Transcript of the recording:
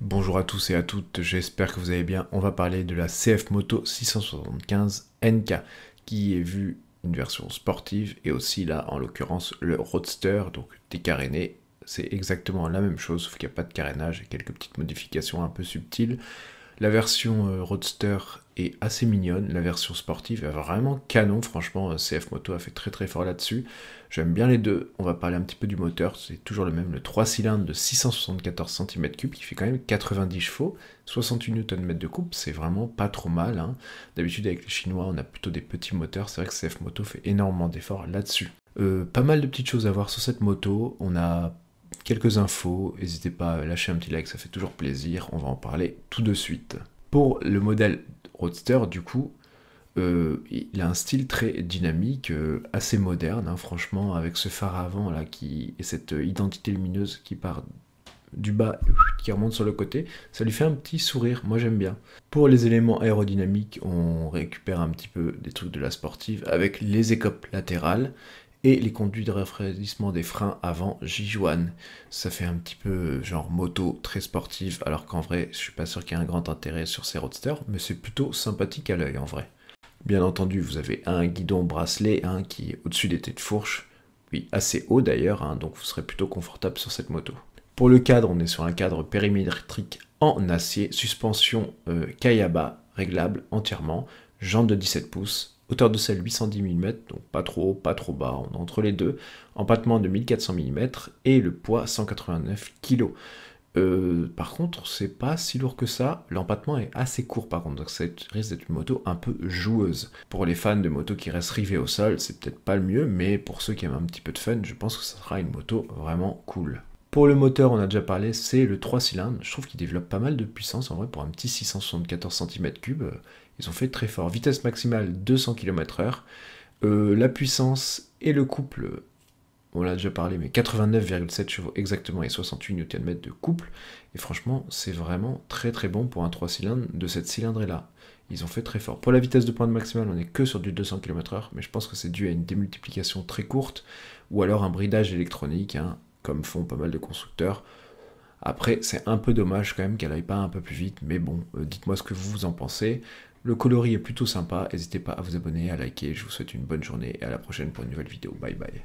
Bonjour à tous et à toutes, j'espère que vous allez bien. On va parler de la CF Moto 675 NK, qui est vue une version sportive, et aussi là, en l'occurrence, le Roadster, donc décaréné. C'est exactement la même chose, sauf qu'il n'y a pas de carénage et quelques petites modifications un peu subtiles. La version Roadster est assez mignonne, la version sportive est vraiment canon, franchement, CF Moto a fait très fort là-dessus. J'aime bien les deux, on va parler un petit peu du moteur, c'est toujours le même, le 3 cylindres de 674 cm3 qui fait quand même 90 chevaux, 68 Nm de coupe, c'est vraiment pas trop mal, hein. D'habitude avec les Chinois on a plutôt des petits moteurs, c'est vrai que CF Moto fait énormément d'efforts là-dessus. Pas mal de petites choses à voir sur cette moto, on a quelques infos, n'hésitez pas à lâcher un petit like, ça fait toujours plaisir, on va en parler tout de suite. Pour le modèle Roadster, du coup, il a un style très dynamique, assez moderne, hein, franchement, avec ce phare avant là et cette identité lumineuse qui part du bas, qui remonte sur le côté, ça lui fait un petit sourire, moi j'aime bien. Pour les éléments aérodynamiques, on récupère un petit peu des trucs de la sportive avec les écopes latérales et les conduits de refroidissement des freins avant Jijuan. Ça fait un petit peu genre moto très sportive, alors qu'en vrai, je suis pas sûr qu'il y ait un grand intérêt sur ces roadsters, mais c'est plutôt sympathique à l'œil en vrai. Bien entendu, vous avez un guidon bracelet qui est au-dessus des têtes de fourche, oui, assez haut d'ailleurs, donc vous serez plutôt confortable sur cette moto. Pour le cadre, on est sur un cadre périmétrique en acier, suspension Kayaba, réglable entièrement, jantes de 17 pouces, hauteur de selle 810 mm, donc pas trop haut, pas trop bas, on est entre les deux, empattement de 1400 mm et le poids 189 kg. Par contre, c'est pas si lourd que ça, l'empattement est assez court par contre, donc ça risque d'être une moto un peu joueuse. Pour les fans de motos qui restent rivés au sol, c'est peut-être pas le mieux, mais pour ceux qui aiment un petit peu de fun, je pense que ça sera une moto vraiment cool. Pour le moteur, on a déjà parlé, c'est le 3 cylindres. Je trouve qu'il développe pas mal de puissance. En vrai, pour un petit 674 cm3, ils ont fait très fort. Vitesse maximale 200 km/h. La puissance et le couple, on l'a déjà parlé, mais 89,7 chevaux exactement et 68 Nm de couple. Et franchement, c'est vraiment très bon pour un 3 cylindres de cette cylindrée-là. Ils ont fait très fort. Pour la vitesse de pointe maximale, on n'est que sur du 200 km/h, mais je pense que c'est dû à une démultiplication très courte, ou alors un bridage électronique, comme font pas mal de constructeurs. Après, c'est un peu dommage quand même qu'elle aille pas un peu plus vite, mais bon, dites-moi ce que vous en pensez. Le coloris est plutôt sympa, n'hésitez pas à vous abonner, à liker, je vous souhaite une bonne journée et à la prochaine pour une nouvelle vidéo. Bye bye.